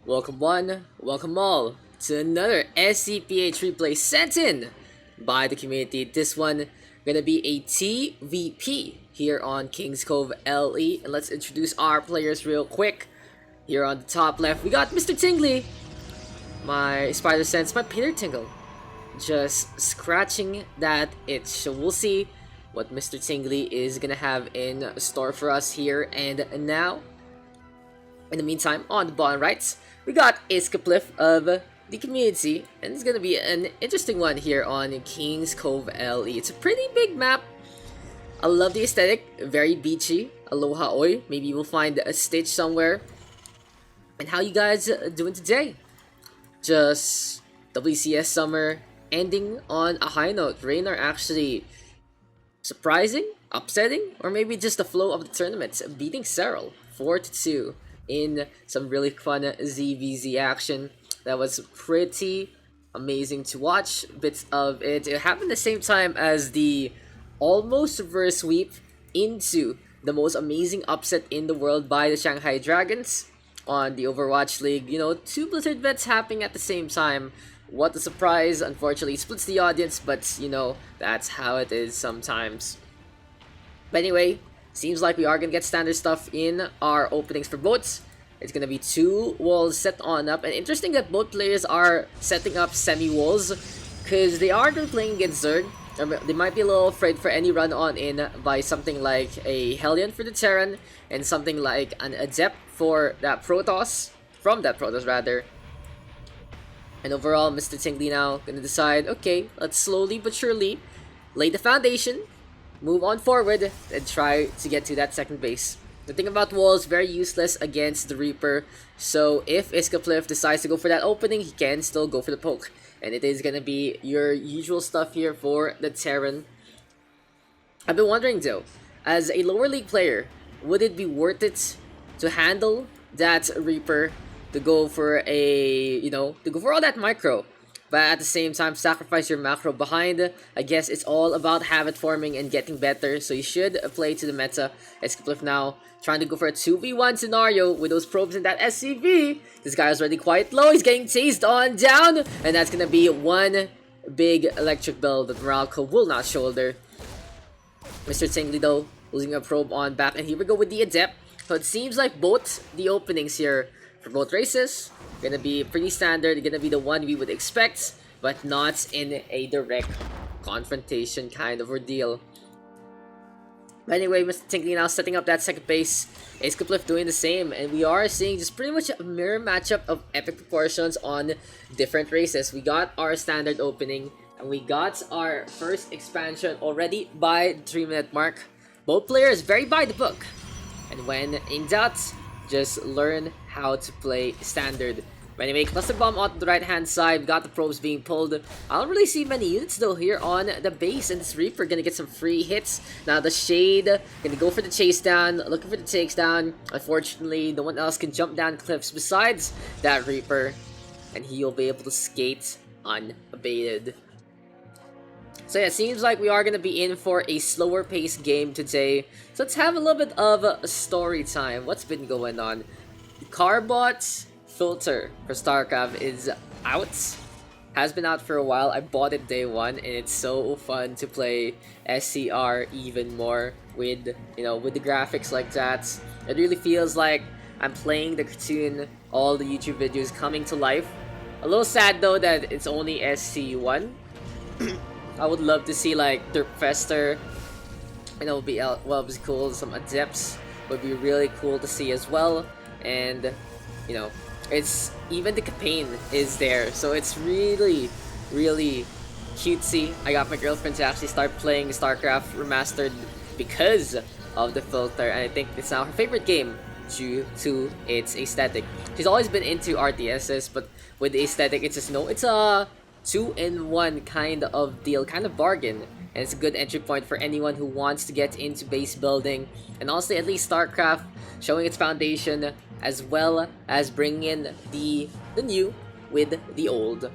Welcome one, welcome all to another SCPH replay sent in by the community. This one gonna be a TVP here on Kings Cove LE. And let's introduce our players real quick. Here on the top left, we got MrTingly, my spider sense, my Peter Tingle. Just scratching that itch. So we'll see what MrTingly is gonna have in store for us here and now. In the meantime, on the bottom right, we got Iskaplif of the community, and it's gonna be an interesting one here on Kings Cove LE. It's a pretty big map. I love the aesthetic, very beachy. Aloha oi. Maybe we'll find a Stitch somewhere. And how you guys doing today? Just WCS summer ending on a high note. Rain are actually surprising, upsetting, or maybe just the flow of the tournament, beating Cyril 4-2 in some really fun ZVZ action. That was pretty amazing to watch. Bits of it happened the same time as the almost reverse sweep into the most amazing upset in the world by the Shanghai Dragons on the Overwatch League. You know, two Blizzard bets happening at the same time. What a surprise. Unfortunately, it splits the audience, but you know, that's how it is sometimes. But anyway, seems like we are going to get standard stuff in our openings for boats. It's going to be two walls set on up. And interesting that both players are setting up semi-walls, because they are playing against Zerg. They might be a little afraid for any run on in by something like a Hellion for the Terran, and something like an Adept for that Protoss, from that Protoss rather. And overall, MrTingly now going to decide, okay, let's slowly but surely lay the foundation, move on forward, and try to get to that second base. The thing about walls, very useless against the Reaper, so if Iskaplif decides to go for that opening, he can still go for the poke. And it is going to be your usual stuff here for the Terran. I've been wondering though, as a lower league player, would it be worth it to handle that Reaper, to go for a, to go for all that micro, but at the same time sacrifice your macro behind? I guess it's all about habit forming and getting better, so you should play to the meta. Iskaplif now trying to go for a 2v1 scenario with those probes in that SCV. This guy is already quite low, he's getting tased on down, and that's gonna be one big electric bell that Moralco will not shoulder. MrTingly though, losing a probe on back, and here we go with the Adept. So it seems like both the openings here for both races gonna be pretty standard, gonna be the one we would expect, but not in a direct confrontation kind of ordeal. But anyway, MrTingly now setting up that second base. Iskaplif doing the same, and we are seeing just pretty much a mirror matchup of epic proportions on different races. We got our standard opening, and we got our first expansion already by the 3-minute mark. Both players very by the book, and when in doubt, just learn how to play standard. But anyway, cluster bomb on the right hand side. We got the probes being pulled. I don't really see many units though here on the base, and this Reaper gonna get some free hits. Now the Shade gonna go for the chase down, looking for the takes down. Unfortunately, no one else can jump down cliffs besides that Reaper, and he'll be able to skate unabated. So yeah, it seems like we are going to be in for a slower paced game today. So let's have a little bit of a story time. What's been going on? The Carbot filter for StarCraft is out. Has been out for a while. I bought it day one, and it's so fun to play SCR even more with, with the graphics like that. It really feels like I'm playing the cartoon, all the YouTube videos coming to life. A little sad though that it's only SC1. I would love to see like Derpfester, and it would be cool. Some Adepts would be really cool to see as well, and it's even the campaign is there, so it's really cutesy. I got my girlfriend to actually start playing StarCraft Remastered because of the filter, and I think it's now her favorite game due to its aesthetic. She's always been into RTSs, but with the aesthetic, it's just it's a 2-in-1 kind of deal, kind of bargain, and it's a good entry point for anyone who wants to get into base building, and honestly, at least StarCraft showing its foundation as well as bringing in the new with the old.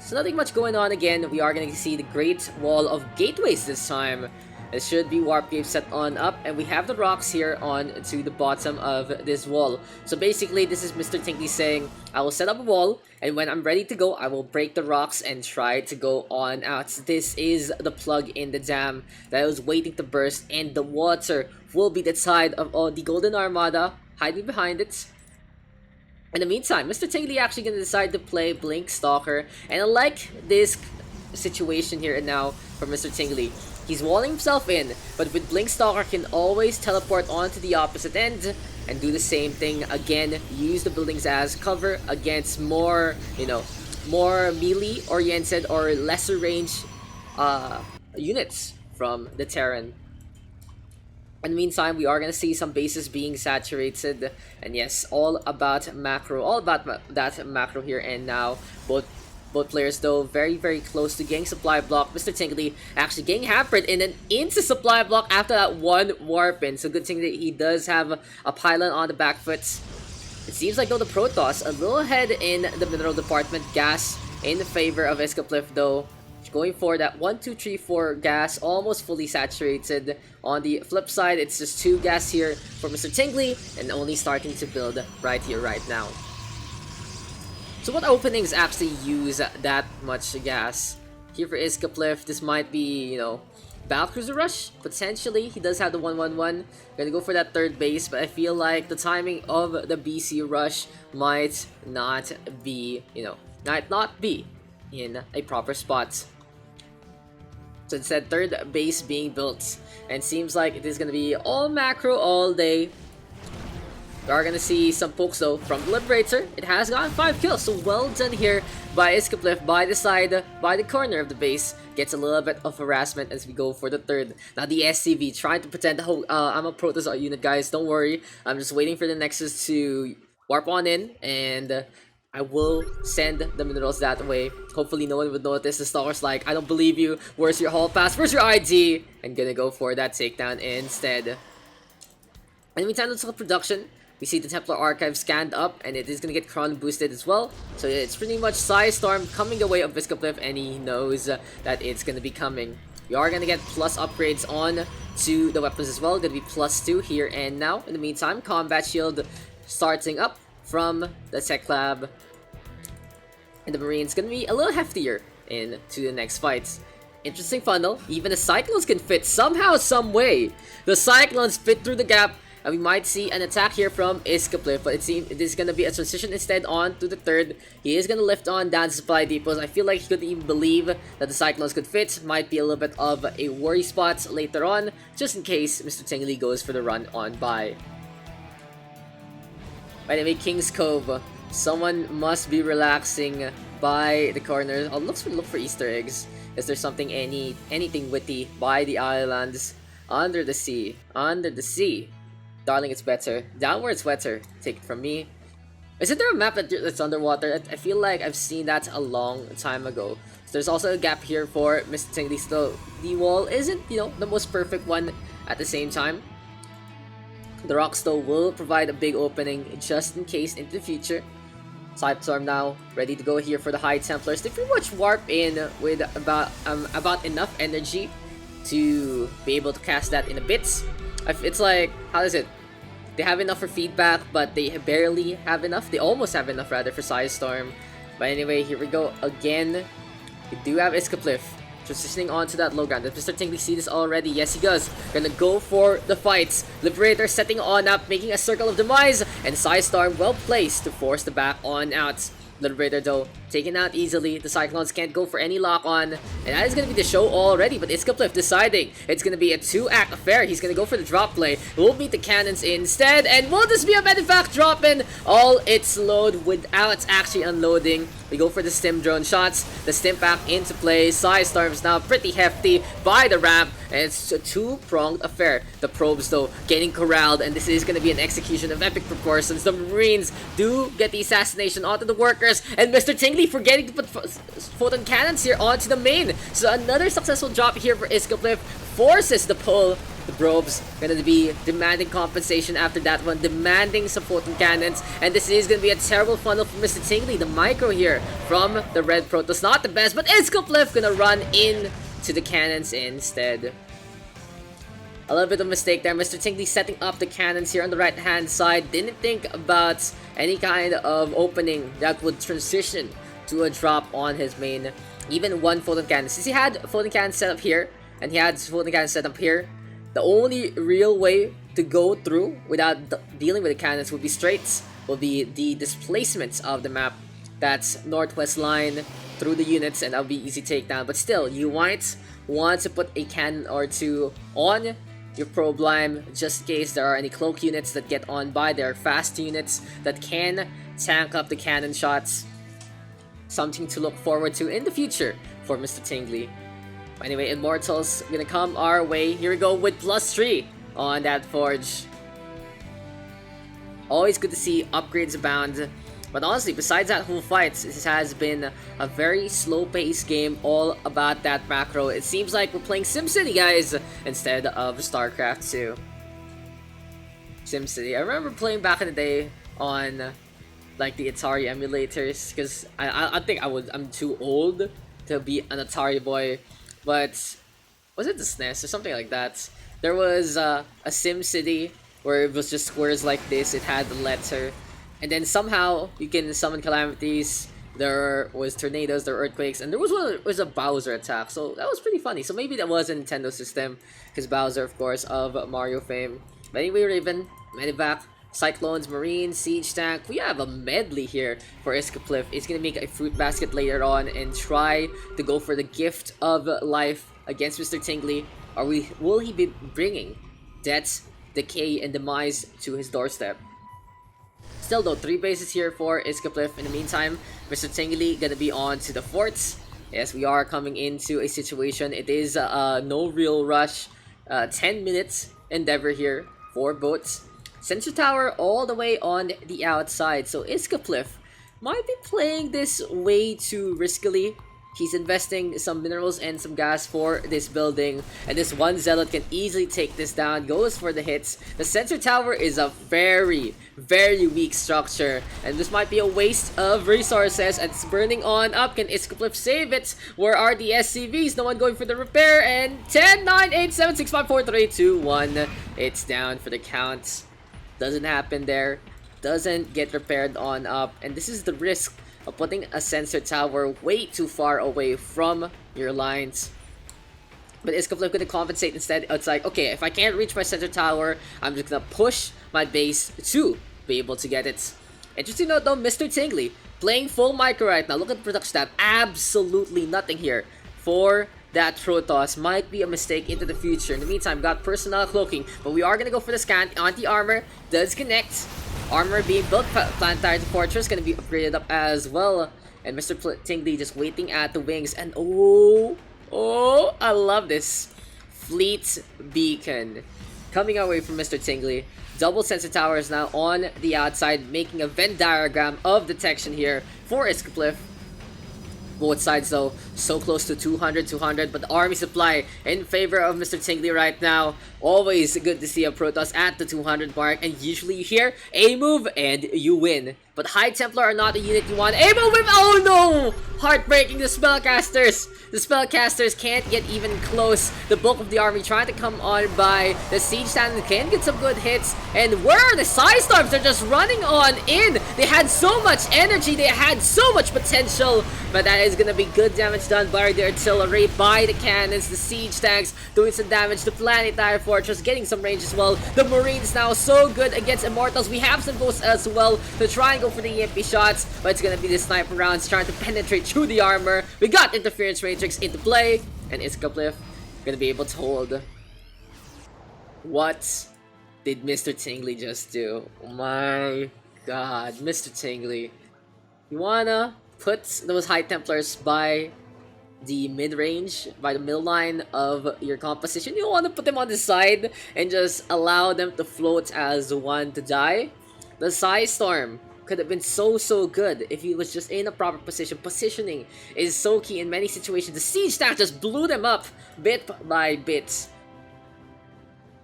So nothing much going on again. We are going to see the Great Wall of Gateways this time. It should be warp cave set on up, and we have the rocks here on to the bottom of this wall. So basically, this is MrTingly saying, I will set up a wall, and when I'm ready to go, I will break the rocks and try to go on out. This is the plug in the dam that was waiting to burst, and the water will be the tide of all the Golden Armada hiding behind it. In the meantime, MrTingly actually gonna decide to play Blink Stalker, and I like this situation here and now for MrTingly. He's walling himself in, but with Blink Stalker can always teleport onto the opposite end and do the same thing again. Use the buildings as cover against more, more melee oriented or lesser range units from the Terran. In the meantime, we are going to see some bases being saturated, and yes, all about that macro here and now. Both players though very close to getting supply block. MrTingly actually getting hampered and then into supply block after that one warp in. So good thing that he does have a pylon on the back foot. It seems like though the Protoss a little ahead in the mineral department. Gas in favor of Iskaplif though. Going for that 1, 2, 3, 4 gas, almost fully saturated. On the flip side, it's just 2 gas here for MrTingly, and only starting to build right here, right now. So what openings actually use that much gas? Here for Iskaplif, this might be, Battlecruiser Rush? Potentially, he does have the 111. Gonna go for that third base, but I feel like the timing of the BC Rush might not be, might not be in a proper spot. So instead, third base being built, and seems like it is going to be all macro all day. We are going to see some pokes though from the Liberator. It has gotten 5 kills, so well done here by Iskaplif by the side, by the corner of the base. Gets a little bit of harassment as we go for the third. Now the SCV trying to pretend, oh, I'm a Protoss unit, guys, don't worry. I'm just waiting for the Nexus to warp on in, and I will send the minerals that way. Hopefully no one would notice. The Stalker's like, I don't believe you. Where's your hall pass? Where's your ID? And gonna go for that takedown instead. In the meantime, let's look at production. We see the Templar Archive scanned up, and it is gonna get Chron boosted as well. So it's pretty much Storm coming the way of Iskaplif, and he knows that it's gonna be coming. We are gonna get plus upgrades on to the weapons as well. Gonna be +2 here and now. In the meantime, Combat Shield starting up from the Tech Lab, and the Marine's gonna be a little heftier into the next fights. Interesting funnel. Even the Cyclones can fit somehow, some way. The Cyclones fit through the gap, and we might see an attack here from Iskaplif, but it seems it is gonna be a transition instead on to the third. He is gonna lift on down to supply depots. I feel like he couldn't even believe that the Cyclones could fit. Might be a little bit of a worry spot later on, just in case MrTingly goes for the run on by. By the way, King's Cove, someone must be relaxing by the corner. I'll look for Easter eggs. Is there something, anything witty by the islands? Under the sea. Under the sea. Darling, it's better. Down where it's wetter. Take it from me. Isn't there a map that's underwater? I feel like I've seen that a long time ago. So there's also a gap here for MrTingly. So the wall isn't, the most perfect one at the same time. The rocks though will provide a big opening just in case into the future. Storm now ready to go here for the High Templars. They pretty much warp in with about enough energy to be able to cast that in a bit. It's like, how is it? They have enough for feedback, but they barely have enough. They almost have enough rather for Storm. But anyway, here we go again. We do have Iskaplif transitioning onto that low ground. Does MrTingly see this already? Yes, he does. Gonna go for the fights. Liberator setting on up, making a circle of demise, and Storm well placed to force the back on out. Liberator though taken out easily. The Cyclones can't go for any lock on, and that is gonna be the show already. But Iskaplif deciding it's gonna be a 2-act affair. He's gonna go for the drop play. We'll beat the cannons instead, and will this be a medevac drop in? All its load without actually unloading. We go for the stim drone shots. The stim back into play. Storm's now pretty hefty by the ramp, and it's a 2-pronged affair. The probes though getting corralled, and this is gonna be an execution of epic proportions. The Marines do get the assassination onto the workers, and MrTingly forgetting to put photon cannons here onto the main. So another successful drop here for Iskaplif forces the pull. The probes gonna be demanding compensation after that one, demanding some photon cannons, and this is gonna be a terrible funnel for MrTingly. The micro here from the red Protoss, not the best, but Iskaplif gonna run in to the cannons instead. A little bit of mistake there. MrTingly setting up the cannons here on the right hand side. Didn't think about any kind of opening that would transition to a drop on his main. Even one floating cannon. Since he had floating cannon set up here, and he had floating cannon set up here, the only real way to go through without dealing with the cannons would be straight, will be the displacements of the map. That's northwest line through the units, and that'll be easy takedown. But still, you might want to put a cannon or two on your probe line just in case there are any cloak units that get on by. There are fast units that can tank up the cannon shots. Something to look forward to in the future for MrTingly. Anyway, Immortals gonna come our way. Here we go with +3 on that forge. Always good to see upgrades abound. But honestly, besides that whole fight, this has been a very slow-paced game, all about that macro. It seems like we're playing SimCity, guys, instead of StarCraft 2. SimCity. I remember playing back in the day on like the Atari emulators, because I think I'm too old to be an Atari boy. But was it the SNES or something like that? There was a SimCity where it was just squares like this. It had the letter. And then somehow you can summon calamities. There was tornadoes, there were earthquakes, and there was a Bowser attack. So that was pretty funny. So maybe that was a Nintendo system, because Bowser, of course, of Mario fame. But anyway, Raven, Medivac, Cyclones, Marines, Siege Tank. We have a medley here for Iskaplif. He's gonna make a fruit basket later on and try to go for the gift of life against MrTingly. Or will he be bringing death, decay, and demise to his doorstep? Still though, 3 bases here for Iskaplif. In the meantime, MrTingly gonna be on to the forts. Yes, we are coming into a situation. It is no real rush. 10 minutes endeavor here for boats. Sensor tower all the way on the outside. So Iskaplif might be playing this way too riskily. He's investing some minerals and some gas for this building, and this one zealot can easily take this down. Goes for the hits. The sensor tower is a very, very weak structure, and this might be a waste of resources. And it's burning on up. Can Iskaplif save it? Where are the SCVs? No one going for the repair. And 10, 9, 8, 7, 6, 5, 4, 3, 2, 1. It's down for the count. Doesn't happen there. Doesn't get repaired on up, and this is the risk of putting a sensor tower way too far away from your lines. But Iskaplif gonna compensate instead. It's like, okay, if I can't reach my sensor tower, I'm just gonna push my base to be able to get it. Interesting note though, MrTingly playing full micro right now. Look at the production stat. Absolutely nothing here for that Protoss. Might be a mistake into the future. In the meantime, got personnel cloaking, but we are gonna go for the scan. Anti-armor does connect. Armor being built, Planetary Fortress gonna be upgraded up as well. And MrTingly just waiting at the wings. And oh, I love this. Fleet Beacon coming away from MrTingly. Double sensor tower is now on the outside, making a Venn diagram of detection here for Iskaplif. Both sides though, so close to 200, but the army supply in favor of MrTingly right now. Always good to see a Protoss at the 200 mark, and usually you hear a move and you win. But High Templar are not the unit you want. A move with, oh no! Heartbreaking, the spellcasters. The spellcasters can't get even close. The bulk of the army trying to come on by. The siege stand can get some good hits. And where are the Psystorms? They're just running on in. They had so much energy. They had so much potential. But that is gonna be good damage done by the artillery, by the cannons, the siege tanks doing some damage. The Planetary Fortress getting some range as well. The Marines now so good against Immortals. We have some ghosts as well to try and go for the EMP shots. But it's gonna be the sniper rounds trying to penetrate through the armor. We got interference range into play, and Iskaplif gonna be able to hold. What did MrTingly just do? Oh my god, MrTingly. You wanna put those High Templars by the mid-range, by the middle line of your composition. You wanna put them on the side and just allow them to float as one to die. The Psystorm could have been so good if he was just in a proper position. Positioning is so key in many situations. The siege tank just blew them up bit by bit.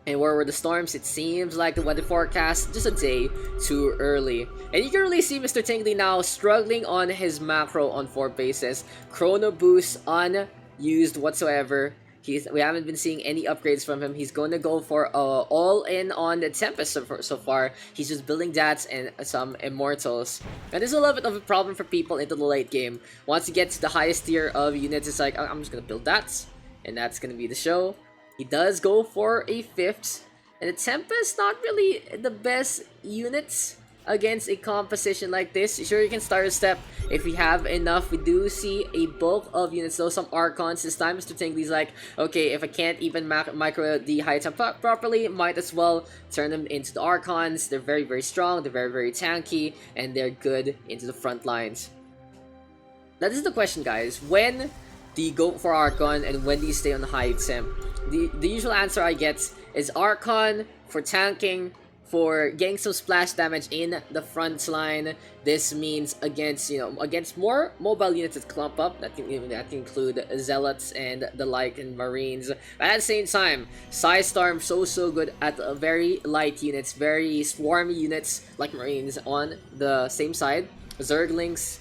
And where were the storms? It seems like the weather forecast just a day too early. And you can really see MrTingly now struggling on his macro on 4 bases. Chrono boost unused whatsoever. We haven't been seeing any upgrades from him. He's going to go for all in on the Tempest so far. He's just building Dats and some Immortals. And this is a little bit of a problem for people into the late game. Once he gets to the highest tier of units, it's like, I'm just going to build Dats. And that's going to be the show. He does go for a 5th. And the Tempest, not really the best units against a composition like this. Sure, you can start a step if we have enough. We do see a bulk of units though, some Archons. This time MrTingly's like, okay, if I can't even micro the high temp properly, might as well turn them into the Archons. They're very, very strong, they're very, very tanky, and they're good into the front lines. Now this is the question, guys. When do you go for Archon and when do you stay on the high temp? The usual answer I get is Archon for tanking, for getting some splash damage in the front line. This means against more mobile units that clump up. That can include Zealots and the like, and Marines. But at the same time, Psystorm so good at very light units, very swarmy units like Marines on the same side. Zerglings,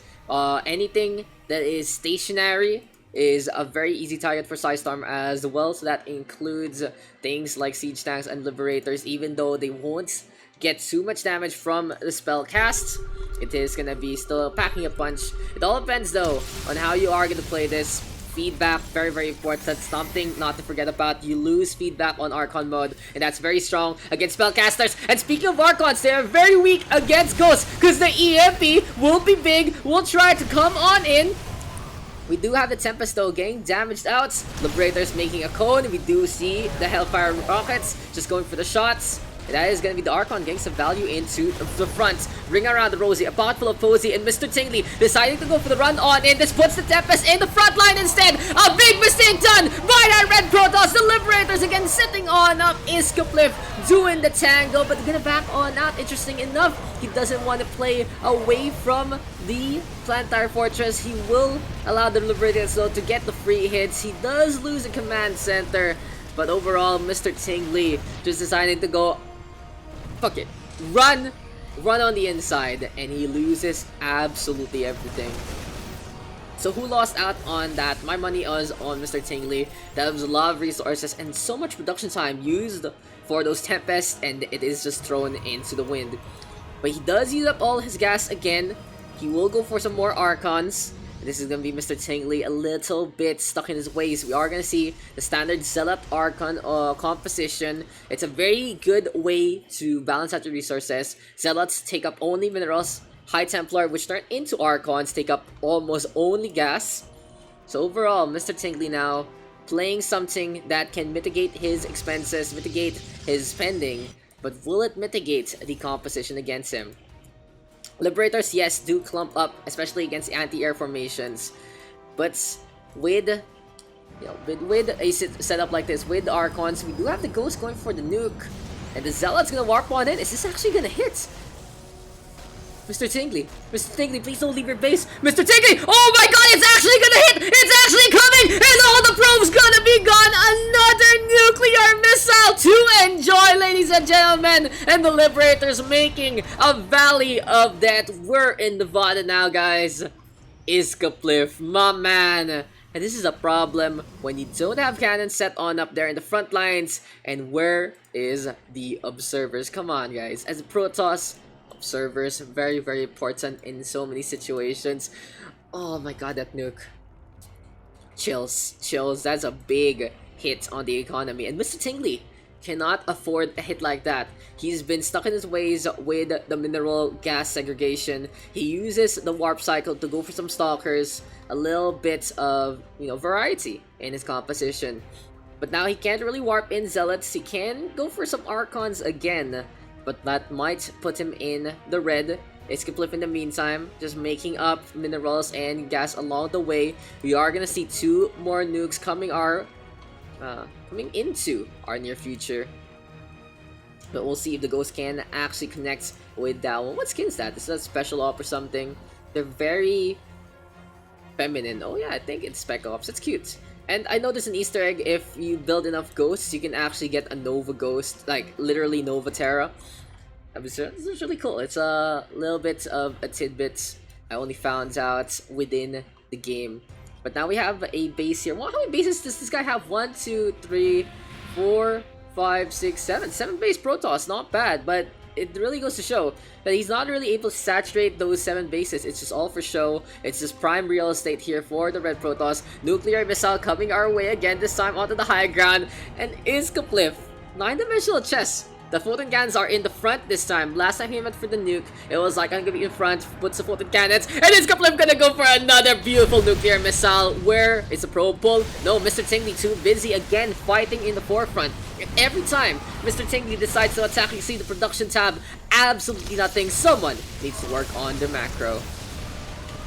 anything that is stationary is a very easy target for Psystorm as well. So that includes things like Siege Tanks and Liberators, even though they won't get too much damage from the spell cast. It is gonna be still packing a punch. It all depends though on how you are gonna play this. Feedback, very, very important. That's something not to forget about. You lose feedback on Archon mode, and that's very strong against spellcasters. And speaking of Archons, they are very weak against Ghosts, because the EMP will be big, will try to come on in. We do have the Tempest though getting damaged out. Liberators making a cone. We do see the Hellfire Rockets just going for the shots. And that is going to be the Archon getting some value into the front. Ring around the Rosie, a pot full of Posey, and MrTingly deciding to go for the run on in. This puts the Tempest in the front line instead. A big mistake done by that Red Protoss. The Liberators again sitting on up Iskaplif doing the tango, but gonna back on out. Interesting enough, he doesn't want to play away from the Planetary Fortress. He will allow the Liberators though to get the free hits. He does lose a command center, but overall MrTingly just deciding to go, fuck it, run on the inside, and he loses absolutely everything. So who lost out on that? My money was on MrTingly. That was a lot of resources and so much production time used for those Tempests, and it is just thrown into the wind. But he does use up all his gas again. He will go for some more Archons. This is going to be MrTingly a little bit stuck in his ways. We are going to see the standard Zealot Archon composition. It's a very good way to balance out your resources. Zealots take up only minerals. High Templar, which turn into Archons, take up almost only gas. So overall, MrTingly now playing something that can mitigate his expenses, mitigate his spending. But will it mitigate the composition against him? Liberators, yes, do clump up, especially against anti-air formations. But with a setup like this, with the Archons, we do have the Ghost going for the nuke. And the Zealot's gonna warp on in. Is this actually gonna hit? MrTingly, please don't leave your base. MrTingly, oh my god, it's actually gonna hit! It's actually coming! And all the probes gonna be gone! Another nuclear missile to enjoy, ladies and gentlemen! And the Liberators making a valley of death. We're in Nevada now, guys. Iskaplif, my man. And this is a problem when you don't have cannons set on up there in the front lines. And where is the observers? Come on, guys. As a Protoss, observers, very, very important in so many situations. Oh my god, that nuke. Chills. That's a big hit on the economy. And MrTingly cannot afford a hit like that. He's been stuck in his ways with the mineral gas segregation. He uses the warp cycle to go for some stalkers. A little bit of, variety in his composition. But now he can't really warp in Zealots. He can go for some Archons again, but that might put him in the red. Iskaplif in the meantime, just making up minerals and gas along the way. We are gonna see 2 more nukes coming into our near future. But we'll see if the Ghost can actually connect with that one. What skin is that? Is that a special op or something? They're very feminine. Oh yeah, I think it's Spec Ops. It's cute. And I know there's an Easter egg. If you build enough ghosts, you can actually get a Nova Ghost, like literally Nova Terra. This is really cool. It's a little bit of a tidbit I only found out within the game. But now we have a base here. Well, how many bases does this guy have? 1, 2, 3, 4, 5, 6, 7. 7 base Protoss, not bad, but it really goes to show that he's not really able to saturate those 7 bases. It's just all for show. It's just prime real estate here for the Red Protoss. Nuclear missile coming our way again, this time onto the high ground. And Iskaplif, 9-dimensional chess. The photon cannons are in the front this time. Last time he went for the nuke, it was like, I'm gonna be in front, puts the photon cannons, and Iskaplif gonna go for another beautiful nuclear missile. Where is the probe pull? No, MrTingly too busy again fighting in the forefront. And every time MrTingly decides to attack, you see the production tab, absolutely nothing. Someone needs to work on the macro.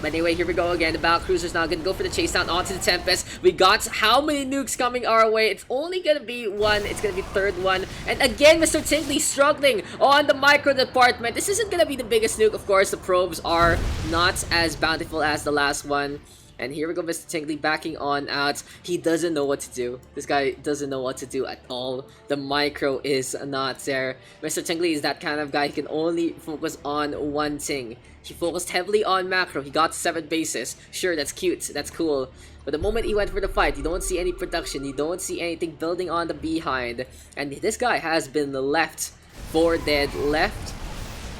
But anyway, here we go again. The battle cruiser's now gonna go for the chase down onto the Tempest. We got how many nukes coming our way? It's only gonna be one. It's gonna be third one. And again, MrTingly struggling on the micro department. This isn't gonna be the biggest nuke, of course. The probes are not as bountiful as the last one. And here we go, MrTingly backing on out. He doesn't know what to do. This guy doesn't know what to do at all. The micro is not there. MrTingly is that kind of guy. He can only focus on one thing. He focused heavily on macro. He got 7 bases. Sure, that's cute. That's cool. But the moment he went for the fight, you don't see any production. You don't see anything building on the behind. And this guy has been left for dead. Left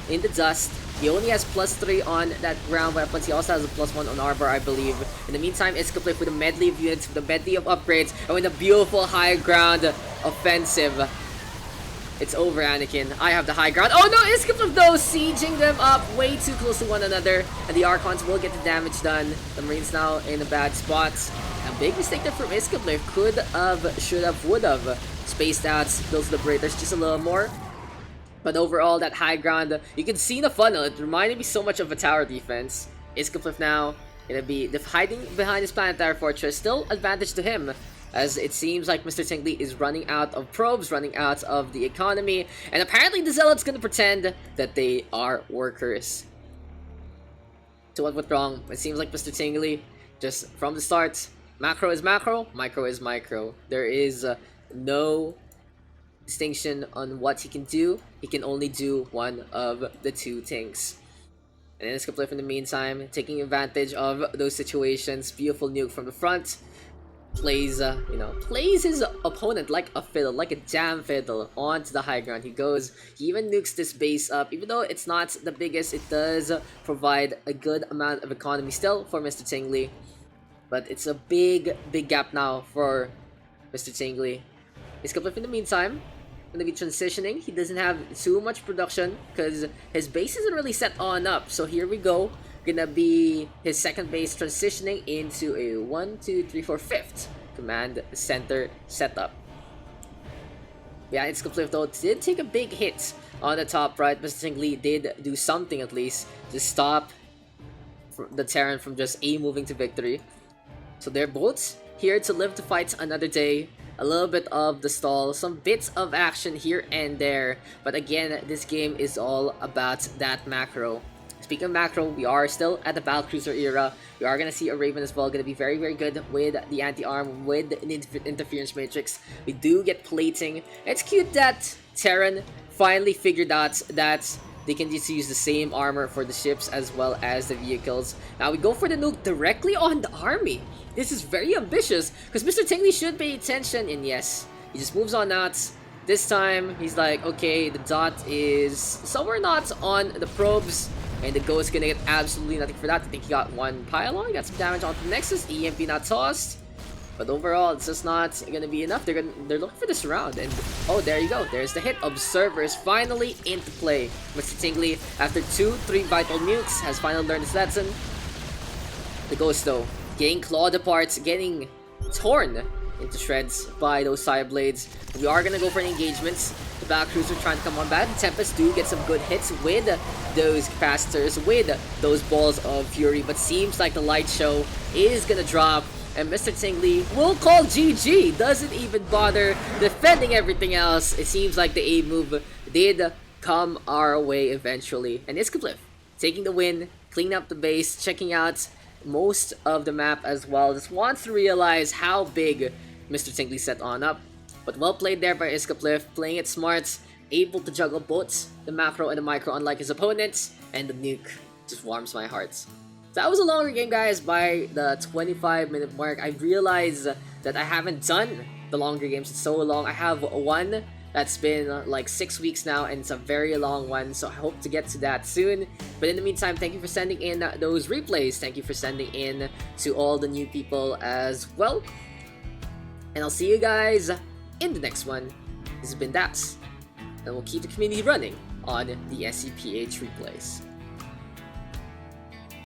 in the dust. He only has +3 on that ground weapons. He also has a +1 on armor, I believe. In the meantime, Iskaplif with a medley of units, with a medley of upgrades, and with a beautiful high ground offensive. It's over, Anakin. I have the high ground. Oh no, Iskaplif though, sieging them up way too close to one another. And the Archons will get the damage done. The Marines now in a bad spot. A big mistake there from Iskaplif. Could have, should have, would have spaced out those Liberators just a little more. But overall, that high ground, you can see the funnel. It reminded me so much of a tower defense. Iskaplif now gonna be hiding behind his planetary fortress. Still advantage to him, as it seems like MrTingly is running out of probes, running out of the economy, and apparently the Zealot's gonna pretend that they are workers. So what went wrong? It seems like MrTingly, just from the start, macro is macro, micro is micro. There is no distinction on what he can do. He can only do one of the two things. And then Iskaplif in the meantime, taking advantage of those situations. Beautiful nuke from the front. Plays, plays his opponent like a fiddle, like a jam fiddle, onto the high ground. He goes, he even nukes this base up. Even though it's not the biggest, it does provide a good amount of economy still for MrTingly. But it's a big, big gap now for MrTingly. Iskaplif in the meantime, gonna be transitioning. He doesn't have too much production because his base isn't really set on up. So here we go. Gonna be his second base transitioning into a 1, 2, 3, 4, 5th command center setup. Yeah, Iskaplif though did take a big hit on the top right. MrTingly did do something at least to stop the Terran from just moving to victory. So they're both here to live to fight another day. A little bit of the stall, some bits of action here and there. But again, this game is all about that macro. Speaking of macro, we are still at the battlecruiser era. We are going to see a Raven as well. Going to be very, very good with the anti-arm, with the interference matrix. We do get plating. It's cute that Terran finally figured out that they can just use the same armor for the ships as well as the vehicles. Now we go for the nuke directly on the army. This is very ambitious because MrTingly should pay attention, and yes, he just moves on out. This time, he's like, okay, the dot is somewhere not on the probes, and the Ghost gonna get absolutely nothing for that. I think he got one pylon, got some damage onto the Nexus, EMP not tossed. But overall, it's just not gonna be enough. They're looking for this round, and oh, there you go. There's the hit. Observers finally into play. MrTingly, after 2-3 vital nukes, has finally learned his lesson. The Ghost though, getting clawed apart, getting torn into shreds by those side blades. We are gonna go for an engagement. The battlecruiser trying to come on back. The Tempest do get some good hits with those capacitors, with those balls of fury, but seems like the light show is gonna drop, and MrTingly will call GG. Doesn't even bother defending everything else. It seems like the A move did come our way eventually. And Iskaplif taking the win, cleaning up the base, checking out most of the map as well. Just wants to realize how big MrTingly set on up. But well played there by Iskaplif, playing it smart, able to juggle both the macro and the micro unlike his opponents, and the nuke just warms my heart. That was a longer game, guys. By the 25-minute mark, I realized that I haven't done the longer games in so long. I have one that's been like 6 weeks now, and it's a very long one, so I hope to get to that soon. But in the meantime, thank you for sending in those replays. Thank you for sending in to all the new people as well. And I'll see you guys in the next one. This has been Daks, and we'll keep the community running on the SCPH replays.